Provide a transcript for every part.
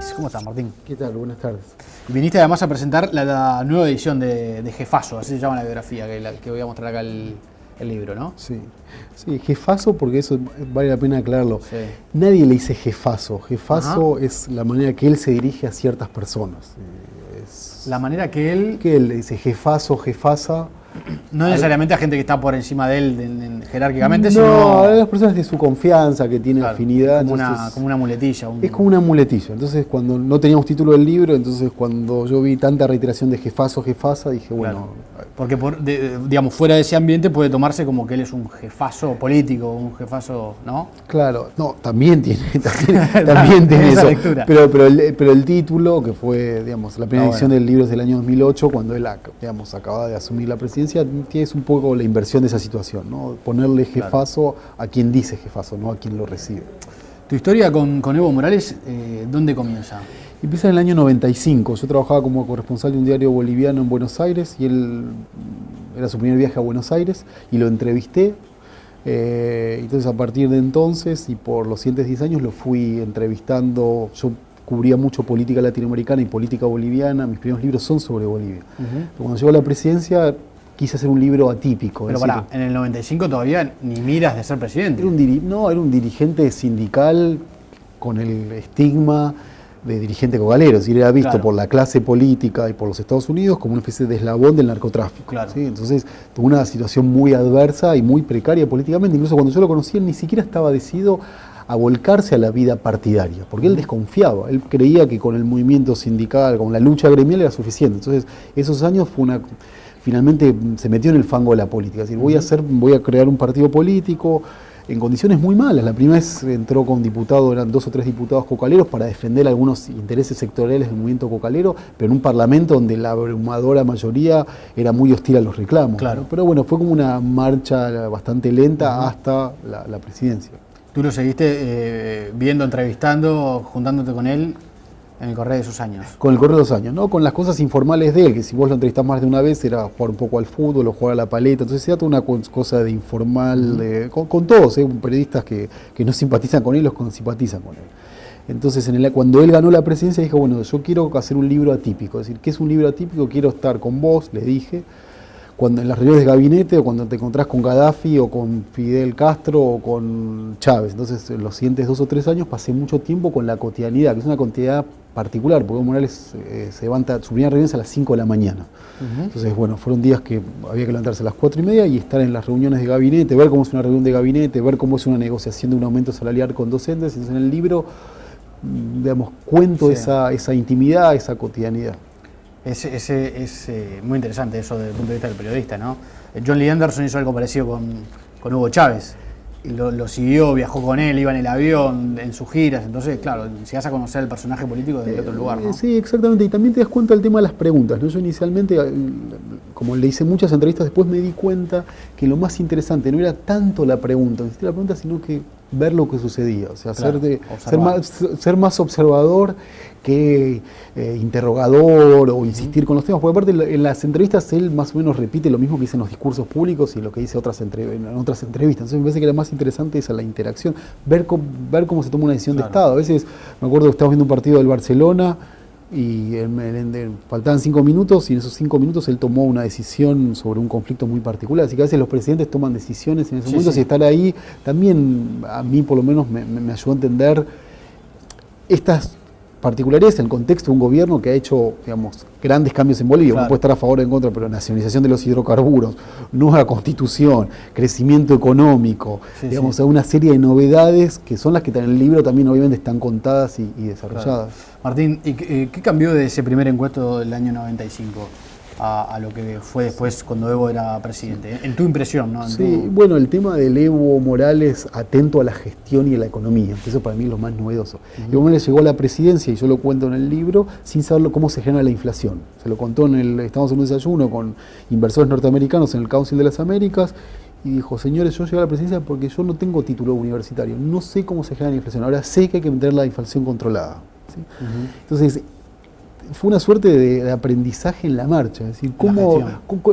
tardes. ¿Cómo estás, Martín? ¿Qué tal? Buenas tardes. Viniste además a presentar la nueva edición de Jefazo, así se llama la biografía, que voy a mostrar acá el libro, ¿no? Sí, jefazo, porque eso vale la pena aclararlo. Sí. Nadie le dice jefazo. Jefazo es la manera que él se dirige a ciertas personas. La manera que él... Que él le dice jefazo, jefasa. No necesariamente a gente que está por encima de él jerárquicamente, No, sino... a las personas de su confianza, que tienen afinidad. Como una muletilla. Es como una muletilla. Entonces, cuando no teníamos título del libro, entonces cuando yo vi tanta reiteración de jefazo, jefasa, dije, bueno... Porque, digamos, fuera de ese ambiente puede tomarse como que él es un jefazo político, un jefazo, ¿no? Claro, no, también tiene tiene esa eso. lectura. Pero el título, que fue, digamos, la primera edición del libro es del año 2008, cuando él, digamos, acaba de asumir la presidencia, es un poco la inversión de esa situación, ¿no? Ponerle jefazo a quien dice jefazo, no a quien lo recibe. ¿Tu historia con Evo Morales, dónde comienza? Empieza en el año 95. Yo trabajaba como corresponsal de un diario boliviano en Buenos Aires y él era su primer viaje a Buenos Aires y lo entrevisté. Entonces, a partir de entonces y por los siguientes 10 años lo fui entrevistando. Yo cubría mucho política latinoamericana y política boliviana. Mis primeros libros son sobre Bolivia. Cuando llegó a la presidencia quise hacer un libro atípico. Pero pará, en el 95 todavía ni miras de ser presidente. Era un dirigente sindical con el estigma de dirigente cogalero, es decir, era visto por la clase política y por los Estados Unidos como una especie de eslabón del narcotráfico. ¿Sí? Entonces tuvo una situación muy adversa y muy precaria políticamente. Incluso cuando yo lo conocí, él ni siquiera estaba decidido a volcarse a la vida partidaria, porque él desconfiaba, él creía que con el movimiento sindical, con la lucha gremial era suficiente. Entonces esos años finalmente se metió en el fango de la política, es decir, voy a crear un partido político en condiciones muy malas. La primera vez entró con diputados, eran 2 o 3 diputados cocaleros para defender algunos intereses sectoriales del movimiento cocalero, pero en un parlamento donde la abrumadora mayoría era muy hostil a los reclamos. Claro. Pero bueno, fue como una marcha bastante lenta hasta la presidencia. ¿Tú lo seguiste viendo, entrevistando, juntándote con él en el correr de esos años? Con el correr de los años, ¿no? Con las cosas informales de él, que si vos lo entrevistás más de una vez era jugar un poco al fútbol o jugar a la paleta, entonces era toda una cosa de informal, con todos, periodistas que no simpatizan con él, los que simpatizan con él. Entonces cuando él ganó la presidencia dije, bueno, yo quiero hacer un libro atípico, es decir, ¿qué es un libro atípico? Quiero estar con vos, le dije, en las reuniones de gabinete o cuando te encontrás con Gaddafi o con Fidel Castro o con Chávez. Entonces, en los siguientes 2 o 3 años pasé mucho tiempo con la cotidianidad, que es una cotidianidad particular, porque Evo Morales se levanta, su primera reunión es a las 5 de la mañana. Entonces, bueno, fueron días que había que levantarse a las 4:30 y estar en las reuniones de gabinete, ver cómo es una reunión de gabinete, ver cómo es una negociación de un aumento salarial con docentes. Entonces, en el libro, digamos, cuento esa intimidad, esa cotidianidad. Es muy interesante eso desde el punto de vista del periodista, ¿no? John Lee Anderson hizo algo parecido con Hugo Chávez. Lo siguió, viajó con él, iba en el avión, en sus giras. Entonces, claro, llegas a conocer el personaje político desde otro lugar, ¿no? Sí, exactamente. Y también te das cuenta del tema de las preguntas, ¿no? Yo inicialmente, como le hice muchas entrevistas, después me di cuenta que lo más interesante no era tanto la pregunta, sino que ver lo que sucedía, o sea, ser más observador que interrogador o insistir con los temas, porque aparte en las entrevistas él más o menos repite lo mismo que dice en los discursos públicos y lo que dice en otras entrevistas. Entonces me parece que era más interesante esa la interacción, ver cómo se toma una decisión de Estado. A veces me acuerdo que estábamos viendo un partido del Barcelona y faltaban 5 minutos y en esos 5 minutos él tomó una decisión sobre un conflicto muy particular, así que a veces los presidentes toman decisiones en esos momentos y estar ahí también a mí por lo menos me ayudó a entender estas particularidades en el contexto de un gobierno que ha hecho, digamos, grandes cambios en Bolivia. Uno puede estar a favor o en contra, pero nacionalización de los hidrocarburos, nueva constitución, crecimiento económico, digamos, una serie de novedades que son las que en el libro también obviamente están contadas y desarrolladas. Martín, ¿y qué cambió de ese primer encuentro del año 95 a lo que fue después cuando Evo era presidente? En tu impresión, ¿no? Bueno, el tema del Evo Morales atento a la gestión y a la economía, eso para mí es lo más novedoso. Evo Morales llegó a la presidencia, y yo lo cuento en el libro, sin saber cómo se genera la inflación. Se lo contó estábamos en un desayuno con inversores norteamericanos en el Council de las Américas, y dijo, señores, yo llegué a la presidencia porque yo no tengo título universitario, no sé cómo se genera la inflación, ahora sé que hay que mantener la inflación controlada. ¿Sí? Entonces, fue una suerte de aprendizaje en la marcha, es decir, cómo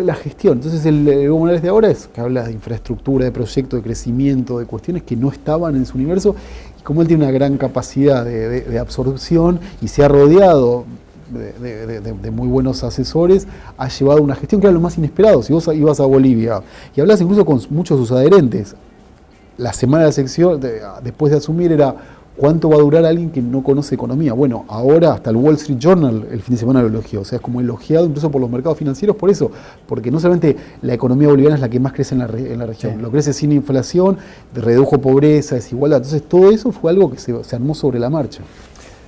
la gestión. Entonces el Evo Morales de ahora es que habla de infraestructura, de proyectos, de crecimiento, de cuestiones que no estaban en su universo, y como él tiene una gran capacidad de absorción y se ha rodeado de muy buenos asesores, ha llevado una gestión que era lo más inesperado. Si vos ibas a Bolivia y hablas incluso con muchos de sus adherentes, la semana de la sección, después de asumir, era ¿cuánto va a durar alguien que no conoce economía? Bueno, ahora hasta el Wall Street Journal el fin de semana lo elogió, o sea, es como elogiado incluso por los mercados financieros por eso, porque no solamente la economía boliviana es la que más crece en la región, lo crece sin inflación, redujo pobreza, desigualdad, entonces todo eso fue algo que se armó sobre la marcha.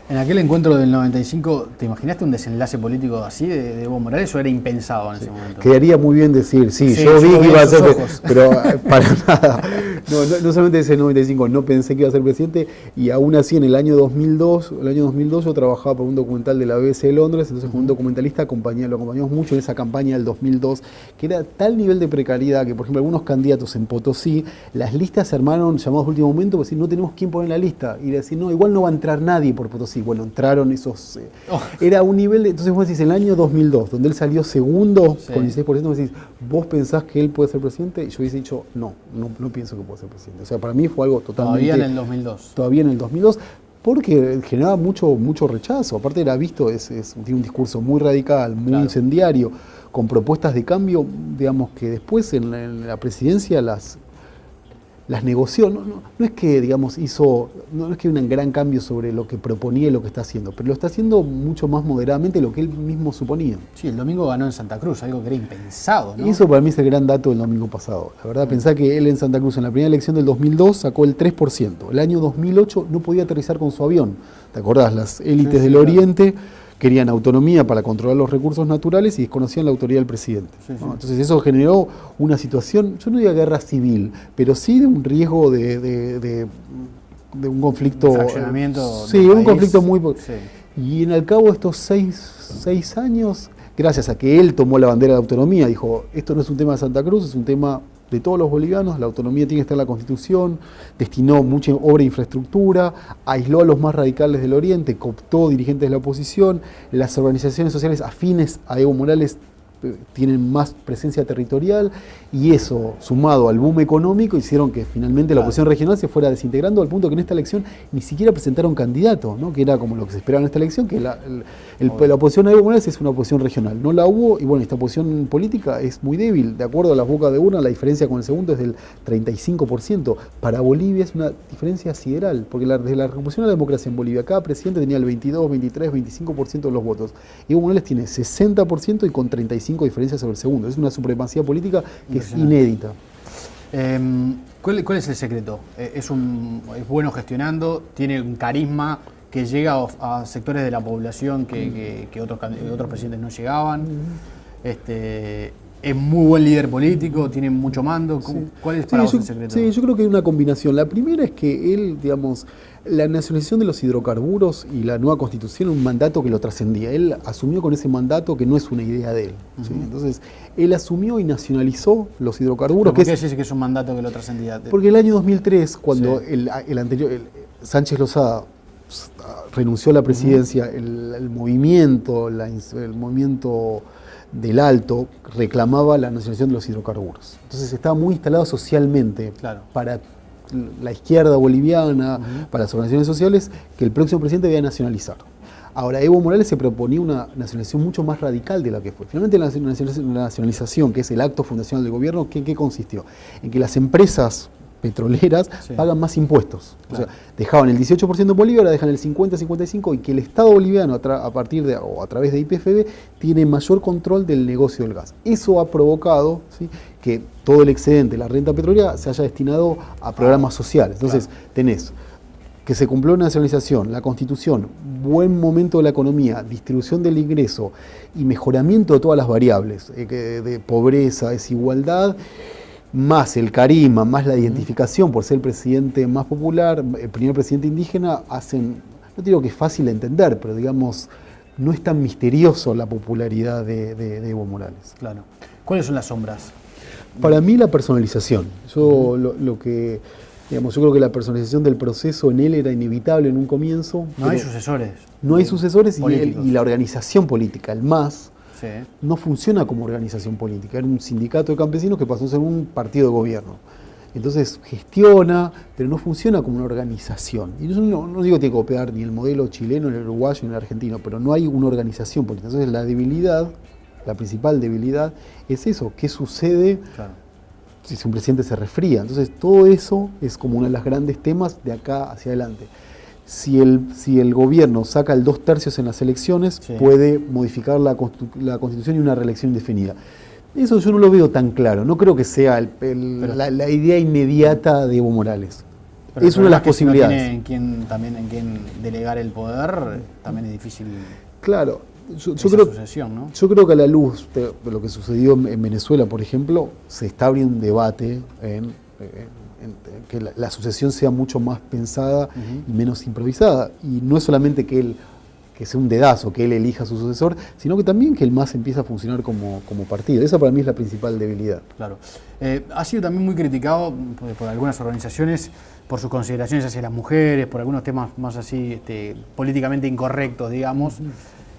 En aquel encuentro del 95, ¿te imaginaste un desenlace político así de Evo Morales o era impensado en ese momento? Quedaría muy bien decir, yo vi que iba a ser, pero para nada. No solamente ese 95, no pensé que iba a ser presidente, y aún así en el año 2002 yo trabajaba por un documental de la BBC de Londres, entonces con un documentalista lo acompañamos mucho en esa campaña del 2002, que era tal nivel de precariedad que, por ejemplo, algunos candidatos en Potosí, las listas se armaron llamados de último momento, porque no tenemos quién poner en la lista, y decir, no, igual no va a entrar nadie por Potosí. Bueno, entraron esos... Era un nivel de... Entonces vos decís, en el año 2002, donde él salió segundo con 16%, vos decís, ¿vos pensás que él puede ser presidente? Y yo hubiese dicho, no pienso que pueda ser presidente. O sea, para mí fue algo totalmente... Todavía en el 2002. Todavía en el 2002, porque generaba mucho rechazo. Aparte era visto, tiene un discurso muy radical, muy incendiario, con propuestas de cambio, digamos, que después en la presidencia las negoció, no es que, digamos, no es que un gran cambio sobre lo que proponía y lo que está haciendo, pero lo está haciendo mucho más moderadamente de lo que él mismo suponía. Sí, el domingo ganó en Santa Cruz, algo que era impensado, ¿no? Y eso para mí es el gran dato del domingo pasado. La verdad, pensá que él en Santa Cruz, en la primera elección del 2002, sacó el 3%. El año 2008 no podía aterrizar con su avión. ¿Te acordás? Las élites del Oriente querían autonomía para controlar los recursos naturales y desconocían la autoridad del presidente. ¿No? Entonces eso generó una situación, yo no digo guerra civil, pero sí de un riesgo de un conflicto... Fraccionamiento. Sí, un conflicto muy... Sí. Y en el cabo de estos seis años, gracias a que él tomó la bandera de autonomía, dijo, esto no es un tema de Santa Cruz, es un tema de todos los bolivianos, la autonomía tiene que estar en la Constitución, destinó mucha obra e infraestructura, aisló a los más radicales del Oriente, cooptó dirigentes de la oposición, las organizaciones sociales afines a Evo Morales tienen más presencia territorial, y eso, sumado al boom económico, hicieron que finalmente la oposición regional se fuera desintegrando al punto que en esta elección ni siquiera presentaron candidato, ¿no? Que era como lo que se esperaba en esta elección, que la oposición a Evo Morales es una oposición regional. No la hubo, y bueno, esta oposición política es muy débil. De acuerdo a las bocas de urna, la diferencia con el segundo es del 35%. Para Bolivia es una diferencia sideral, porque desde la recuperación de la democracia en Bolivia, cada presidente tenía el 22, 23, 25% de los votos. Evo Morales tiene 60% y con 35% diferencia sobre el segundo. Es una supremacía política que es inédita. ¿Cuál es el secreto? ¿Es bueno gestionando? ¿Tiene un carisma que llega a sectores de la población que otros presidentes no llegaban? ¿Es muy buen líder político? ¿Tiene mucho mando? ¿Cuál es para vos el secreto? Sí, yo creo que hay una combinación. La primera es que él, digamos, la nacionalización de los hidrocarburos y la nueva constitución, un mandato que lo trascendía. Él asumió con ese mandato que no es una idea de él. ¿Sí? Entonces, él asumió y nacionalizó los hidrocarburos. ¿Por qué dice que es un mandato que lo trascendía? Porque el año 2003, cuando el anterior, Sánchez Lozada renunció a la presidencia, el movimiento del Alto reclamaba la nacionalización de los hidrocarburos. Entonces estaba muy instalado socialmente para la izquierda boliviana, para las organizaciones sociales, que el próximo presidente debía nacionalizar. Ahora, Evo Morales se proponía una nacionalización mucho más radical de la que fue. Finalmente, la nacionalización, que es el acto fundacional del gobierno, ¿qué consistió? En que las empresas petroleras pagan más impuestos. O sea, dejaban el 18% en Bolivia, ahora dejan el 50-55%, y que el Estado boliviano, a través de YPFB, tiene mayor control del negocio del gas. Eso ha provocado que todo el excedente, la renta petrolera, se haya destinado a programas sociales. Entonces, tenés que se cumplió la nacionalización, la Constitución, buen momento de la economía, distribución del ingreso y mejoramiento de todas las variables, de pobreza, desigualdad, más el carisma, más la identificación por ser el presidente más popular, el primer presidente indígena, hacen, no digo que es fácil de entender, pero digamos, no es tan misterioso la popularidad de Evo Morales. Claro. ¿Cuáles son las sombras? Para mí la personalización. Yo lo que Digamos, yo creo que la personalización del proceso en él era inevitable en un comienzo. No hay sucesores. No hay sucesores políticos. y la organización política, el MAS, Sí. no funciona como organización política. Era un sindicato de campesinos que pasó a ser un partido de gobierno. Entonces gestiona, pero no funciona como una organización. Y yo no digo que tiene que copiar ni el modelo chileno, ni el uruguayo, ni el argentino, pero no hay una organización política. Entonces la debilidad, la principal debilidad, es eso. ¿Qué sucede si un presidente se resfría? Entonces todo eso es como uno de los grandes temas de acá hacia adelante. Si el gobierno saca el 2/3 en las elecciones, puede modificar la Constitución y una reelección indefinida. Eso yo no lo veo tan claro. No creo que sea la idea inmediata de Evo Morales. Pero es una de las posibilidades. Si no tiene en quién delegar el poder, también es difícil. Claro. Yo sucesión, ¿no? creo que a la luz de lo que sucedió en Venezuela, por ejemplo, se está abriendo un debate en que la sucesión sea mucho más pensada y menos improvisada. Y no es solamente que sea un dedazo, que él elija a su sucesor, sino que también que el MAS empiece a funcionar como partido. Esa para mí es la principal debilidad. Claro. Ha sido también muy criticado por algunas organizaciones por sus consideraciones hacia las mujeres, por algunos temas más así políticamente incorrectos, digamos.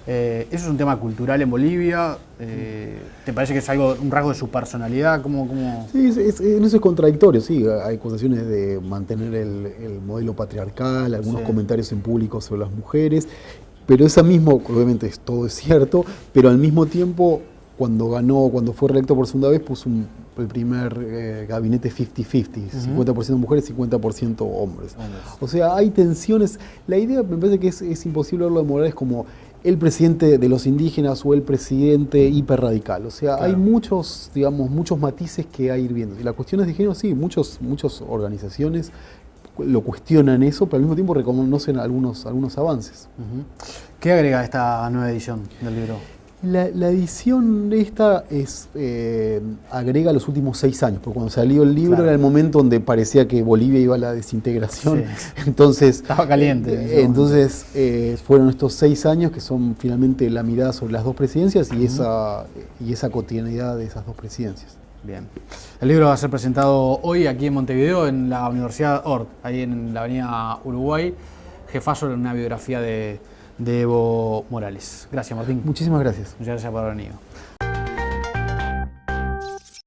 ¿Eso es un tema cultural en Bolivia? ¿Te parece que es un rasgo de su personalidad? ¿Cómo? Sí, en eso es contradictorio, sí. Hay acusaciones de mantener el modelo patriarcal, algunos comentarios en público sobre las mujeres, pero esa misma, obviamente todo es cierto, pero al mismo tiempo, cuando fue reelecto por segunda vez, puso el primer gabinete 50-50, 50% mujeres, 50% hombres. O sea, hay tensiones. La idea me parece que es imposible verlo de Morales como el presidente de los indígenas o el presidente hiperradical. O sea, hay muchos matices que hay ir viendo. Y las cuestiones de género, sí, muchas organizaciones lo cuestionan eso, pero al mismo tiempo reconocen algunos avances. ¿Qué agrega esta nueva edición del libro? La edición esta agrega los últimos 6 años, porque cuando salió el libro era el momento donde parecía que Bolivia iba a la desintegración, entonces estaba caliente. Entonces fueron estos 6 años que son finalmente la mirada sobre las dos presidencias y esa cotidianidad de esas dos presidencias. Bien. El libro va a ser presentado hoy aquí en Montevideo, en la Universidad Ort, ahí en la avenida Uruguay. Jefazo, una biografía de Evo Morales. Gracias, Martín. Muchísimas gracias. Muchas gracias por haber venido.